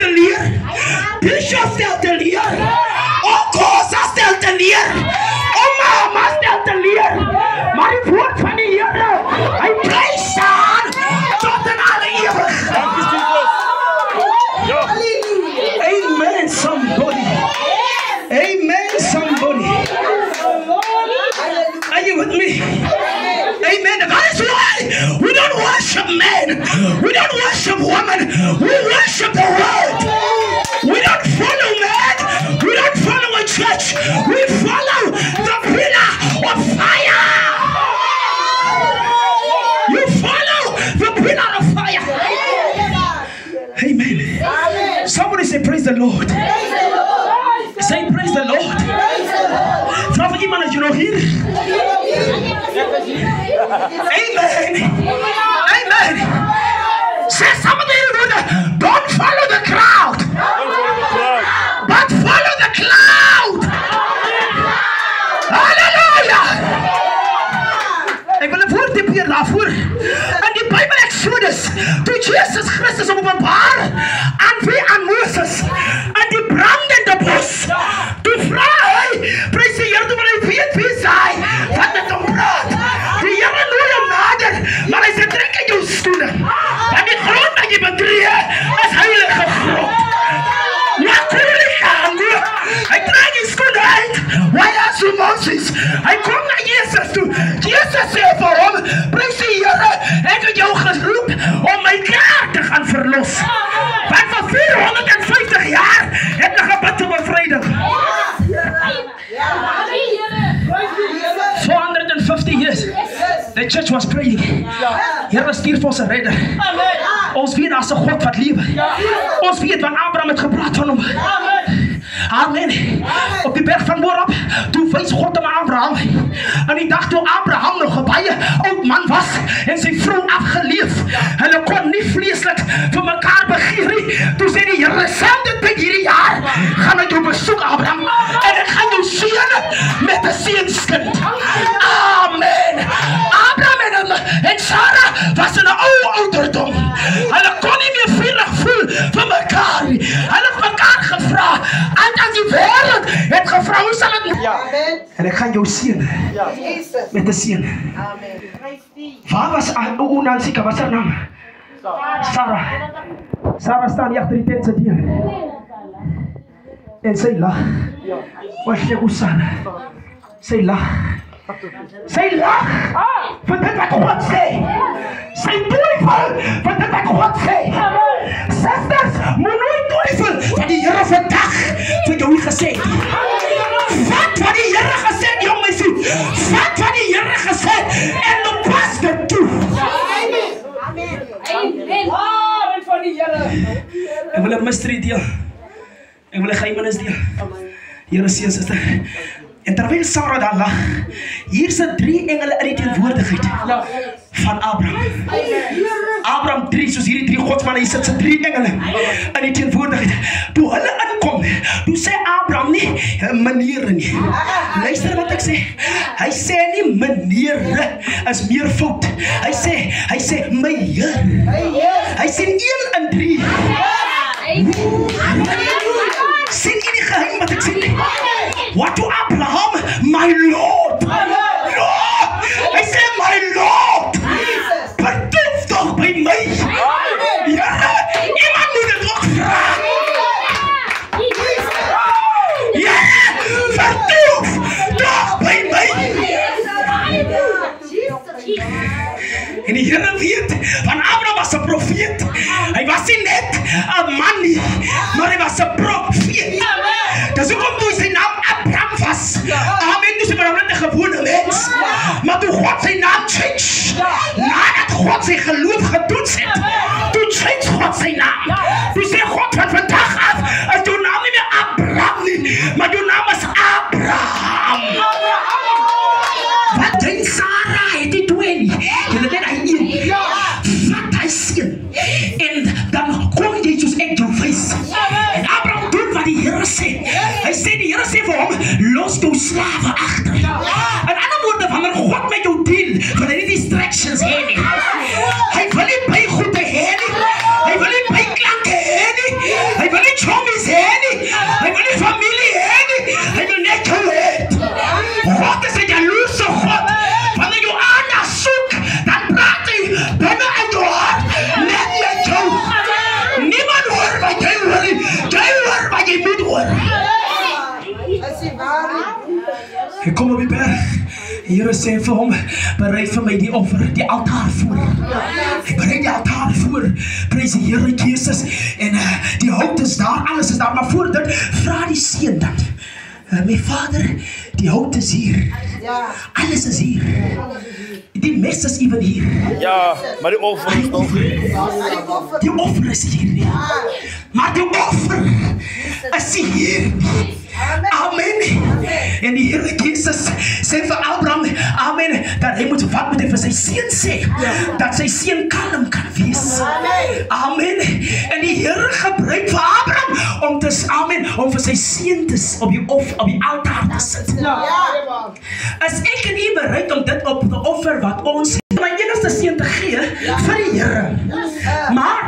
leer. Bishop stelt te leer. Okosa stelt te leer. Mama stelt te leer. Maar die woord van die Here, hy bly staan tot in alle ewigheid. Amen, somebody. Amen, somebody. Are you with me? Amen. That is why we don't worship men. We don't worship women. We worship the word. We don't follow men. We don't follow a church. We follow the pillar of fire. You follow the pillar of fire. Amen. Somebody say praise the Lord. Say praise the Lord. Vra vir iemand as jy nog hier. Amen. Amen. Say somebody don't follow the crowd, but follow the cloud. Hallelujah. Ek wil 'n woord hier daarvoor. In die Bybel Exodus, toe Jesus Christus openbaar aan wie? Aan Moses in die brandende bos. Toe vra hy, prys die Here, toe wil hy weet wie hy wat met hom praat. Die Here nooi hom nader, maar hy sê trek in jou skoene. Want die grond wat jy betree is heilige grond. Hy trek die skoene uit. Why as you Moses? Hy kom na Jesus toe. Jesus sê vir hom, prys die Here, ek het jou geroep om my kerk te gaan verlos. Want vir 450 jaar het hy gebid om bevryding. 450 years the church was praying. Here stuur vir ons 'n redder. Ons weet daar's 'n God wat lewe. Ons weet van Abraham het gepraat van hom. Amen. Op die berg van Morab, toe wys God aan Abraham. En die dag toe Abraham nog 'n baie oud man was en sy vrou afgeleef. Hulle kon nie vleeslik vir mekaar begeer nie. Toe sê die Here, selfde tyd hierdie jaar gaan ek jou besoek, Abraham, en ek gaan jou seën met 'n seunskind. Amen. Abraham en Sarah was in 'n ou ouderdom. Hulle kon nie meer veilig voel vir mekaar nie. Hulle het mekaar gevra. As die wêreld het gevra, hoe sal dit? Ja. En ek gaan jou seën. Ja. Met 'n seën. Amen. Waar was Onansika? Wat is haar naam? Sarah. Sarah staan hier agter die tent se deur. En sy lag. Wat jy Usana? Sy lag. Sy lag. Vir dit wat God sê. Sy twyfel vir dit wat God sê. Sisters, moet nooit twyfel wat die Here vandag vir jou gesê het. Wat die Here gesê het, jong meisie. Wat die Here gesê het en dan pas dit toe. Amen. Amen. Amen van die Here. Ek wil 'n mystery deel. Ek wil 'n geheimenis deel. Here seën suster. En terwyl Sarah daar lag, hier sit 3 engele in die teenwoordigheid van Abraham. Abraham 3, soos hierdie 3 godsmanne, hier sit 3 engele in die teenwoordigheid. Toe hulle inkom, toe sê Abraham nie meneer nie. Luister wat ek sê. Hy sê nie meneer is meer fout. Hy sê my Heer. Hy sê 1 in 3. Sien jy die geheim wat ek sê? What to Abraham? My Lord. Lord. Hy sê my Lord. Vertoef toch by my. Ja, iemand moet dit ook vraag. Ja, vertoef toch by my. En die Here weet, want Abraham was 'n profeet. Hy was nie net 'n man nie, maar hy was 'n profeet. Dis hoekom toe sy naam Abraham was. Amen, dis maar net 'n gewone mens. Maar toe God sy naam change, nadat God sy geloof getoets het, toe change God sy naam. Toe sê God van vandag af, is jou naam nie meer Abraham nie, maar jou naam is Abraham. Wat dink Sarah het die 2 nie? Julle net hy 1. Wat hy sien. En dan kom jy soos ek jou wys. En Abraham doen wat die Here sê. Hy sê, die Here sê vir hom, los jou slawe agter. In ander woorde, wanneer God met jou deel, wil hy nie distractions hê nie. Hy wil nie bygoede hê nie. Hy wil nie byklanke hê nie. Hy Hy wil nie chommies hê nie. Hy wil nie familie hê nie. Hy wil net jou hê. God is 'n jaloerse God. Wanneer jy Anna soek, dan praat hy binne in jou hart. Net met jou. Niemand hoor wat jy hoor nie. Jy hoor wat jy moet hoor. Hy kom op die berg. Die Here sê vir hom, berei vir my die offer, die altaar voor. Hy berei die altaar voor. Prys die Here Jesus. En die hout is daar, alles is daar. Maar voor dit, vra die seun dan. My Vader, die hout is hier. Alles is hier. Die mes is even hier. Ja, maar die offer is nog. Die offer is hier nie. Maar die offer is hier nie. Amen. En die Here Jesus sê vir Abraham, amen, dat hy moet wat met hy vir sy seun sê, dat sy seun kalm kan wees. Amen. En die Here gebruik vir Abraham om te, amen, om vir sy seun te op die altaar te sit. Is ek en u bereid om dit op te offer wat ons my enigste seun te gee vir die Here? Maar